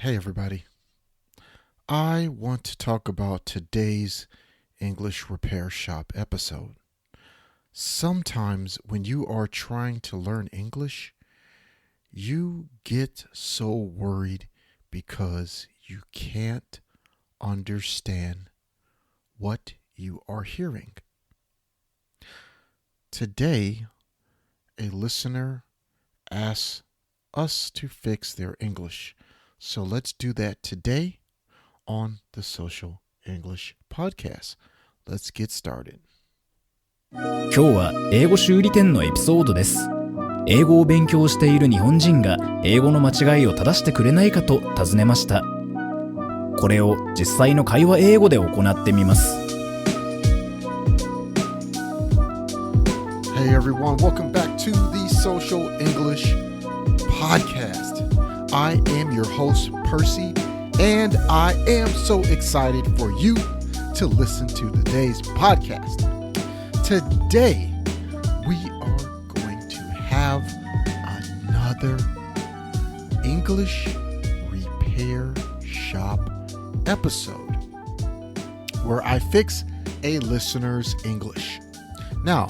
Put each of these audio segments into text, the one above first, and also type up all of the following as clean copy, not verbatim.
Hey everybody. I want to talk about today's English Repair Shop episode. Sometimes when you are trying to learn English, you get so worried because you can't understand what you are hearing. Today, a listener asked us to fix their English. So let's do that today on the Social English Podcast. Let's get started. 今日は英語修理店のエピソードです。英語を勉強している日本人が英語の間違いを正してくれないかと尋ねました。これを実際の会話英語で行ってみます。Hey everyone, welcome back to the Social English Podcast.I am your host, Percy, and I am so excited for you to listen to today's podcast. Today, we are going to have another English Repair Shop episode where I fix a listener's English. Now,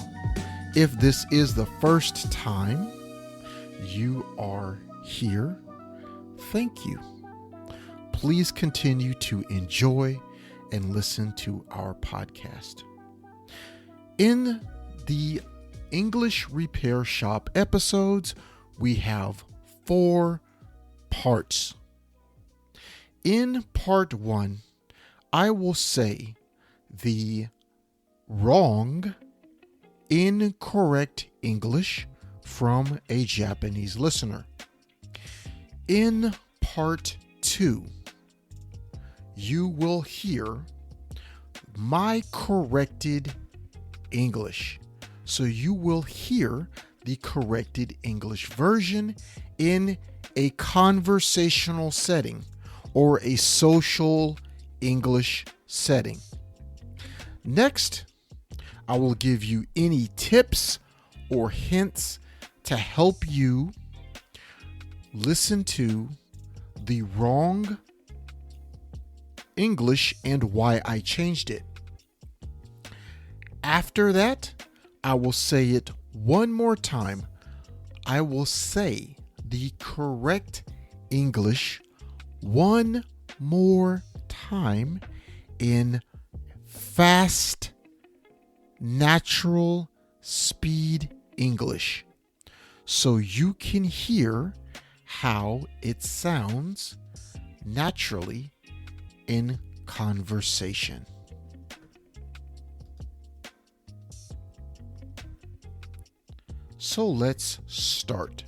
if this is the first time you are here, thank you. Please continue to enjoy and listen to our podcast. In the English Repair Shop episodes, we have 4 parts. In part 1, I will say the wrong, incorrect English from a Japanese listener. In part 2, you will hear my corrected English. So you will hear the corrected English version in a conversational setting or a social English setting. Next, I will give you any tips or hints to help you listen to the wrong English and why I changed it. After that, I will say it one more time. I will say the correct English one more time in fast, natural speed English, so you can hear how it sounds naturally in conversation. So let's start.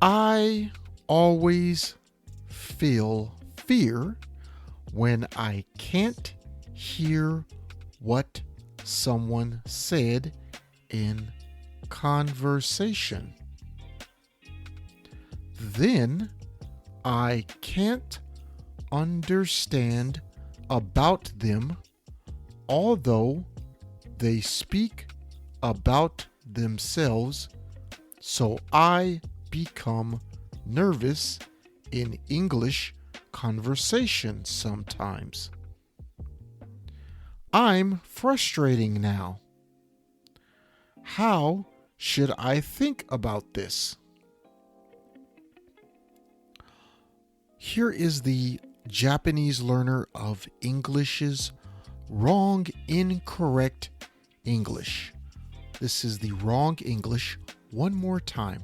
I always feel fear when I can't hear what someone said in conversation. Then I can't understand about them, although they speak about themselves, so I become nervous in English conversation sometimes. I'm frustrating now. How should I think about this? Here is the Japanese learner of English's wrong, incorrect English. This is the wrong English one more time.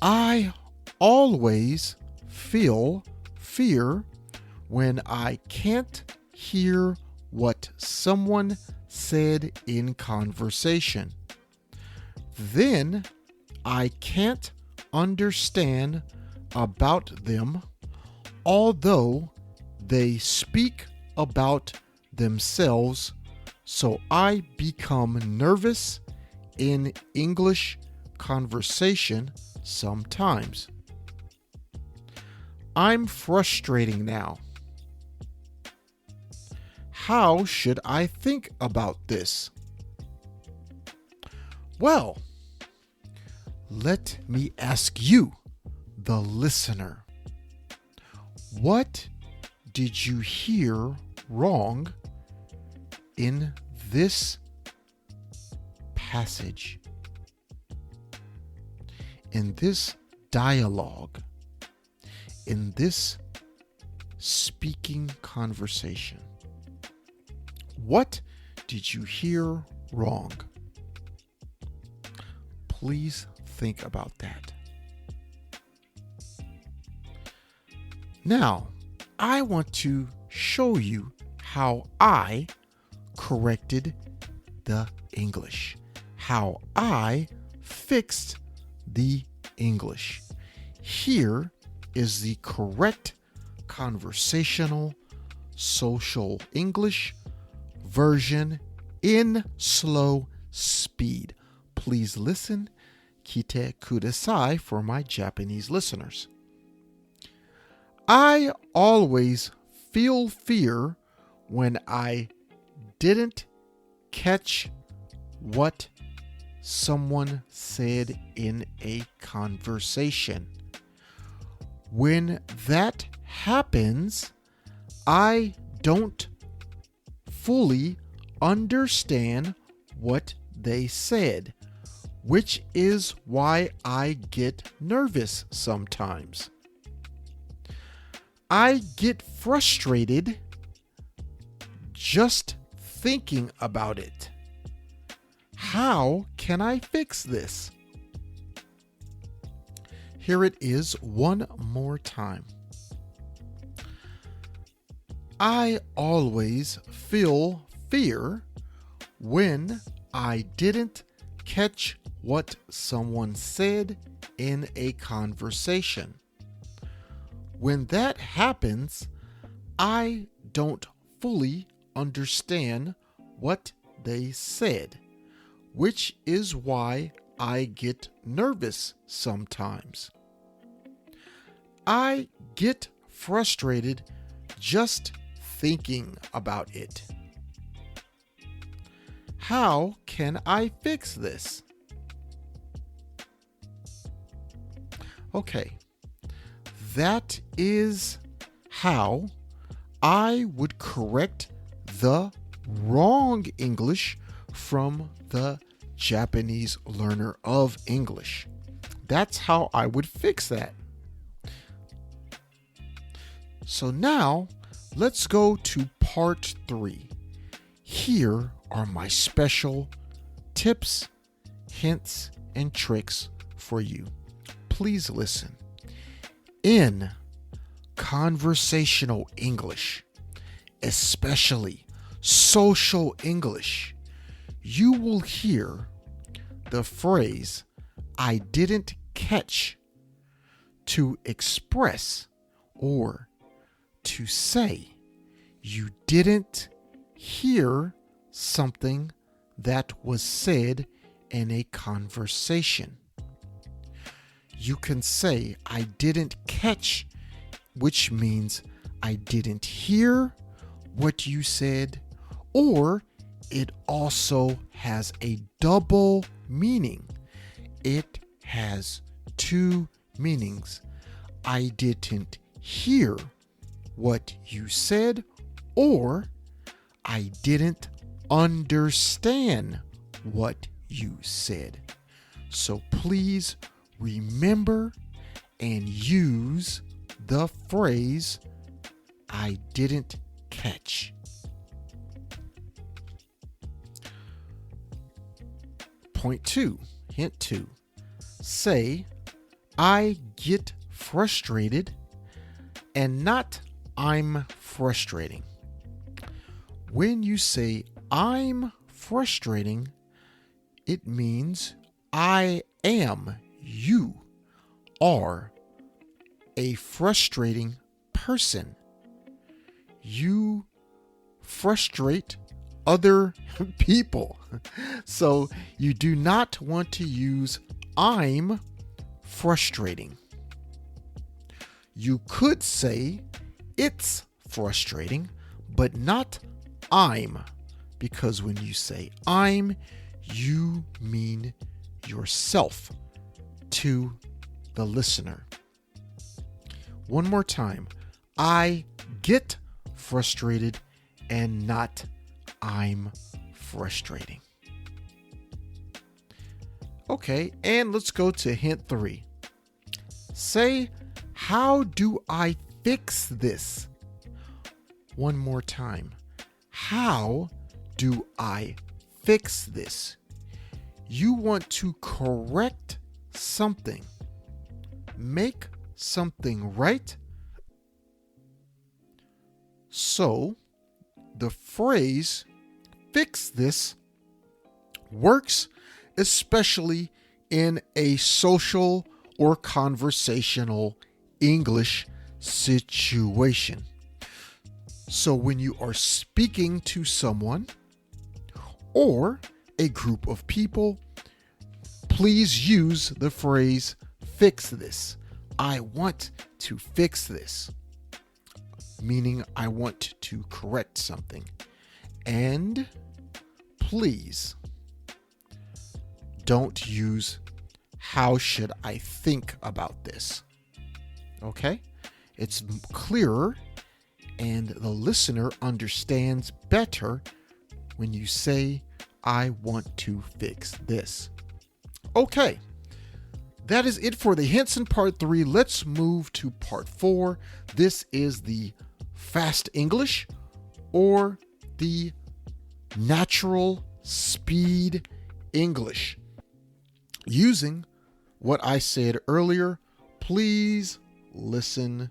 I always feel fear when I can't hear what someone said in conversation. Then I can't understand about them, although they speak about themselves, so I become nervous in English conversation sometimes. I'm frustrating now. How should I think about this? Well, let me ask you, the listener, what did you hear wrong in this passage, in this dialogue, in this speaking conversation? What did you hear wrong? Please think about that. Now, I want to show you how I corrected the English, how I fixed the English. Here is the correct conversational social English version in slow speed. Please listen. Kite kudasai for my Japanese listeners. I always feel fear when I didn't catch what someone said in a conversation. When that happens, I don't fully understand what they said, which is why I get nervous sometimes. I get frustrated just thinking about it. How can I fix this? Here it is one more time. I always feel fear when I didn't catch what someone said in a conversation. When that happens, I don't fully understand what they said, which is why I get nervous sometimes. I get frustrated just thinking about it. How can I fix this? Okay, that is how I would correct the wrong English from the Japanese learner of English. That's how I would fix that. So now, let's go to part 3. Here are my special tips, hints, and tricks for you. Please listen. In conversational English, especially social English, you will hear the phrase, "I didn't catch," to express or to say you didn't hear something that was said in a conversation. You can say, "I didn't catch," which means I didn't hear what you said, or it also has a double meaning. It has two meanings. I didn't hear what you said, or I didn't understand what you said. So please remember and use the phrase, "I didn't catch." Point 2, hint 2. Say, "I get frustrated," and not "I'm frustrating." When you say "I'm frustrating," it means I am, you are a frustrating person. You frustrate other people. So you do not want to use "I'm frustrating." You could say "it's frustrating," but not "I'm," because when you say "I'm," you mean yourself. to the listener. One more time. I get frustrated and not I'm frustrating. Okay, and let's go to hint 3. Say, how do I fix this? One more time. How do I fix this? You want to correct something. Make something right. So, the phrase fix this works especially in a social or conversational English situation. So when you are speaking to someone or a group of people, please use the phrase fix this. I want to fix this, meaning I want to correct something. And please don't use how should I think about this. Okay? It's clearer and the listener understands better when you say, I want to fix this. Okay. That is it for the hints in part 3. Let's move to part 4. This is the fast English or the natural speed English. Using what I said earlier, please listen.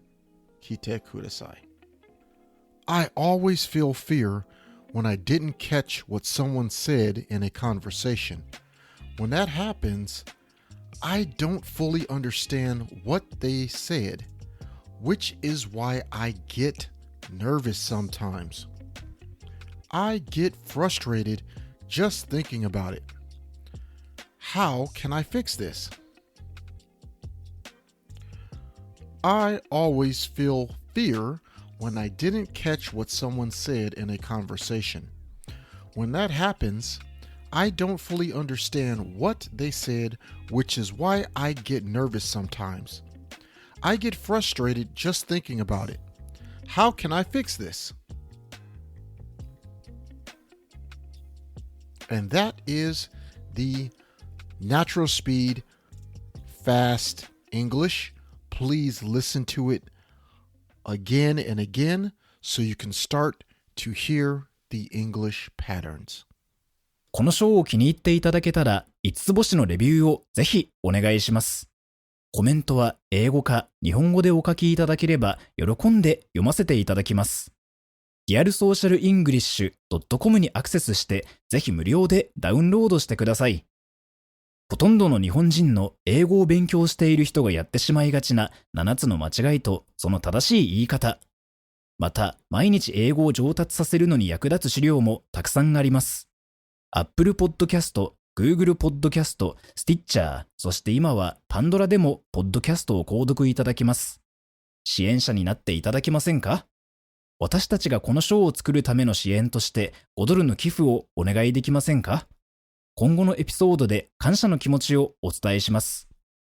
Kite kudasai. I always feel fear when I didn't catch what someone said in a conversation. When that happens, I don't fully understand what they said, which is why I get nervous sometimes. I get frustrated just thinking about it. How can I fix this? I always feel fear when I didn't catch what someone said in a conversation. When that happens, I don't fully understand what they said, which is why I get nervous sometimes. I get frustrated just thinking about it. How can I fix this? And that is the natural speed, fast English. Please listen to it again and again so you can start to hear the English patterns. この章を気に入っていただけたら、5つ星のレビューをぜひお願いします。コメントは英語か日本語でお書きいただければ喜んで読ませていただきます。realsocialenglish.com にアクセスしてぜひ無料でダウンロードしてください。ほとんどの日本人の英語を勉強している人がやってしまいがちな7つの間違いとその正しい言い方。また、毎日英語を上達させるのに役立つ資料もたくさんあります。Apple Podcast、Google Podcast、Stitcher、そして今はパンドラでもポッドキャストを購読いただけます。支援者になっていただけませんか？私たちがこの賞を作るための支援として5ドルの寄付をお願いできませんか？今後のエピソードで感謝の気持ちをお伝えします。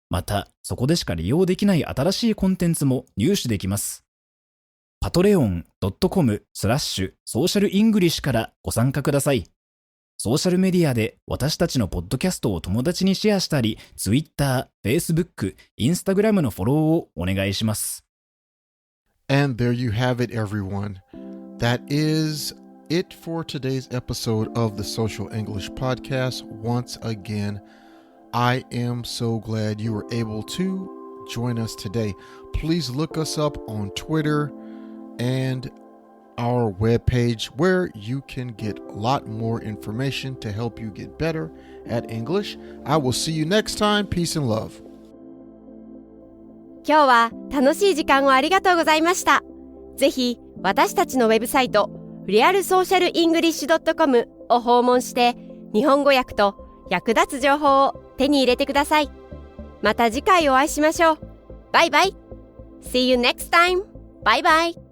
また、そこでしか利用できない新しいコンテンツも入手できます。patreon.com/socialenglish からご参加ください。ソーシャルメディアで私たちのポッドキャストを友達にシェアしたり、Twitter、Facebook、Instagram のフォローをお願いします。And there you have it, everyone. That is it for today's episode of the Social English Podcast. Once again, I am so glad you were able to join us today. Please look us up on Twitter and our webpage where you can get a lot more information to help you get better at English. I will see you next time. Peace and love. 今日は楽しい時間をありがとうございました。ぜひ私たちのウェブサイトrealsocialenglish.com を訪問して日本語訳と役立つ情報を手に入れてください。また次回お会いしましょう。バイバイ。See you next time. Bye bye.